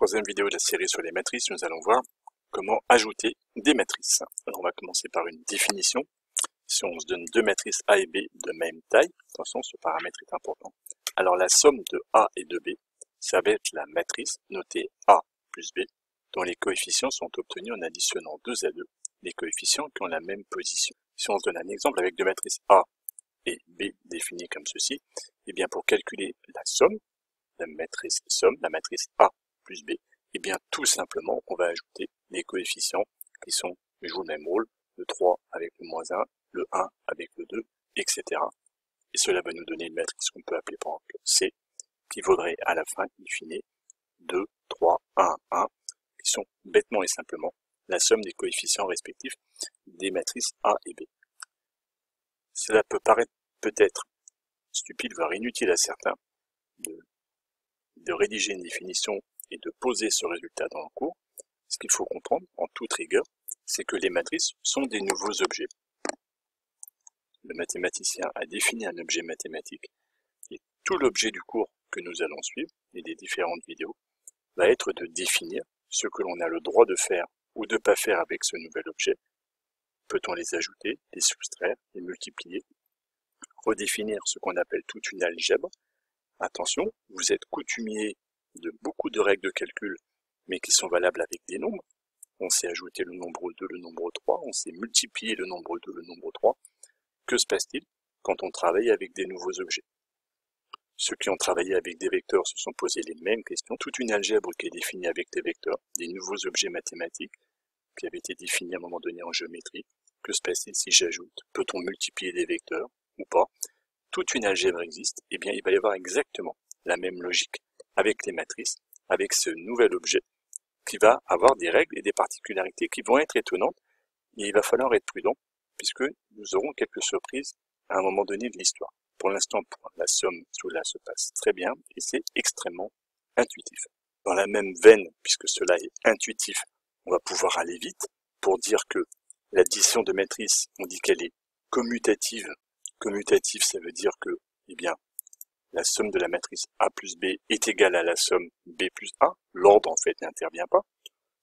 Troisième vidéo de la série sur les matrices, nous allons voir comment ajouter des matrices. Alors on va commencer par une définition. Si on se donne deux matrices A et B de même taille, attention ce paramètre est important, alors la somme de A et de B, ça va être la matrice notée A plus B, dont les coefficients sont obtenus en additionnant 2 à 2 les coefficients qui ont la même position. Si on se donne un exemple avec deux matrices A et B définies comme ceci, et bien pour calculer la somme, la matrice somme, la matrice A plus B, et bien tout simplement on va ajouter les coefficients qui jouent le même rôle, le 3 avec le moins 1, le 1 avec le 2, etc. Et cela va nous donner une matrice qu'on peut appeler par exemple C, qui vaudrait à la fin, in fine, 2, 3, 1, 1, qui sont bêtement et simplement la somme des coefficients respectifs des matrices A et B. Cela peut paraître peut-être stupide, voire inutile à certains, de rédiger une définition et de poser ce résultat dans le cours. Ce qu'il faut comprendre, en toute rigueur, c'est que les matrices sont des nouveaux objets. Le mathématicien a défini un objet mathématique et tout l'objet du cours que nous allons suivre et des différentes vidéos va être de définir ce que l'on a le droit de faire ou de ne pas faire avec ce nouvel objet. Peut-on les ajouter, les soustraire, les multiplier, redéfinir ce qu'on appelle toute une algèbre. Attention, vous êtes coutumier de beaucoup de règles de calcul, mais qui sont valables avec des nombres. On sait ajouter le nombre 2, le nombre 3, on sait multiplier le nombre 2, le nombre 3. Que se passe-t-il quand on travaille avec des nouveaux objets? Ceux qui ont travaillé avec des vecteurs se sont posés les mêmes questions. Toute une algèbre qui est définie avec des vecteurs, des nouveaux objets mathématiques qui avaient été définis à un moment donné en géométrie. Que se passe-t-il si j'ajoute? Peut-on multiplier des vecteurs ou pas? Toute une algèbre existe, et bien il va y avoir exactement la même logique avec les matrices, avec ce nouvel objet qui va avoir des règles et des particularités qui vont être étonnantes, et il va falloir être prudent puisque nous aurons quelques surprises à un moment donné de l'histoire. Pour l'instant, pour la somme, cela se passe très bien et c'est extrêmement intuitif. Dans la même veine, puisque cela est intuitif, on va pouvoir aller vite pour dire que l'addition de matrices, on dit qu'elle est commutative. Commutative, ça veut dire que, eh bien, la somme de la matrice A plus B est égale à la somme B plus A. L'ordre, en fait, n'intervient pas.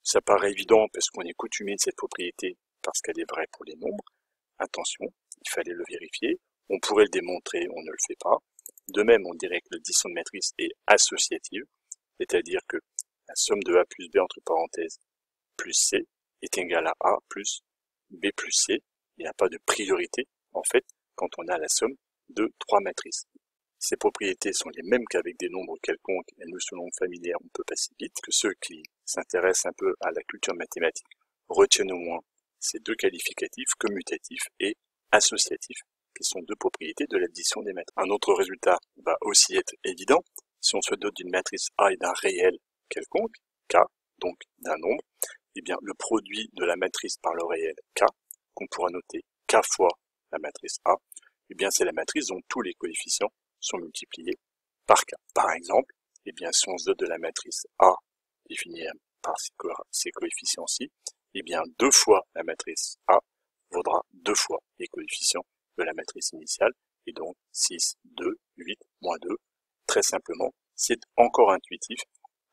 Ça paraît évident parce qu'on est coutumier de cette propriété, parce qu'elle est vraie pour les nombres. Attention, il fallait le vérifier. On pourrait le démontrer, on ne le fait pas. De même, on dirait que l'addition de matrice est associative, c'est-à-dire que la somme de A plus B entre parenthèses plus C est égale à A plus B plus C. Il n'y a pas de priorité, en fait, quand on a la somme de trois matrices. Ces propriétés sont les mêmes qu'avec des nombres quelconques, et nous, selon familière, on peut passer vite, que ceux qui s'intéressent un peu à la culture mathématique retiennent au moins ces deux qualificatifs, commutatif et associatif, qui sont deux propriétés de l'addition des matrices. Un autre résultat va aussi être évident. Si on se dote d'une matrice A et d'un réel quelconque, K, donc d'un nombre, eh bien le produit de la matrice par le réel K, qu'on pourra noter K fois la matrice A, eh bien c'est la matrice dont tous les coefficients sont multipliés par K. Par exemple, eh bien si on se dote de la matrice A définie par ces coefficients-ci, eh bien 2 fois la matrice A vaudra 2 fois les coefficients de la matrice initiale, et donc 6, 2, 8, moins 2. Très simplement, c'est encore intuitif.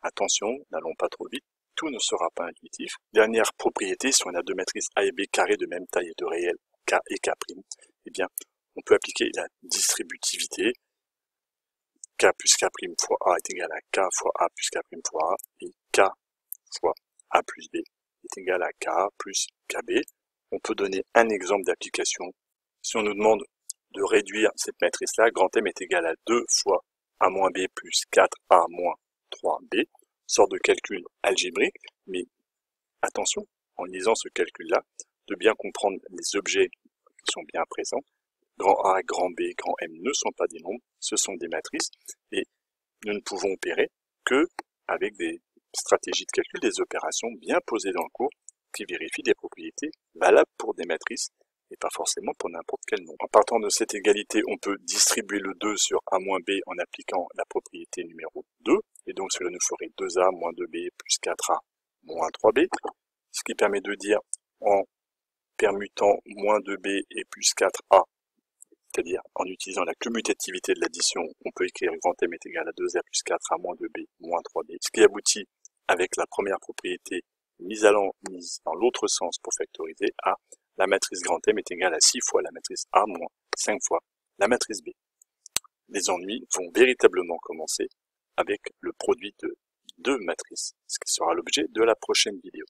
Attention, n'allons pas trop vite, tout ne sera pas intuitif. Dernière propriété, si on a deux matrices A et B carrées de même taille et de réel K et K', eh bien, on peut appliquer la distributivité. K plus K' fois A est égal à K fois A plus K' fois A, et K fois A plus B est égal à K plus KB. On peut donner un exemple d'application. Si on nous demande de réduire cette matrice-là, grand M est égal à 2 fois A moins B plus 4A moins 3B. Sorte de calcul algébrique, mais attention, en lisant ce calcul-là, de bien comprendre les objets qui sont bien présents. Grand A, grand B, grand M ne sont pas des nombres, ce sont des matrices, et nous ne pouvons opérer que avec des stratégies de calcul, des opérations bien posées dans le cours, qui vérifient des propriétés valables pour des matrices, et pas forcément pour n'importe quel nombre. En partant de cette égalité, on peut distribuer le 2 sur A moins B en appliquant la propriété numéro 2, et donc cela nous ferait 2A moins 2B plus 4A moins 3B, ce qui permet de dire en permutant moins 2B et plus 4A, c'est-à-dire en utilisant la commutativité de l'addition, on peut écrire grand M est égal à 2A plus 4A moins 2B moins 3B, ce qui aboutit avec la première propriété mise dans l'autre sens pour factoriser A, la matrice grand M est égale à 6 fois la matrice A moins 5 fois la matrice B. Les ennuis vont véritablement commencer avec le produit de deux matrices, ce qui sera l'objet de la prochaine vidéo.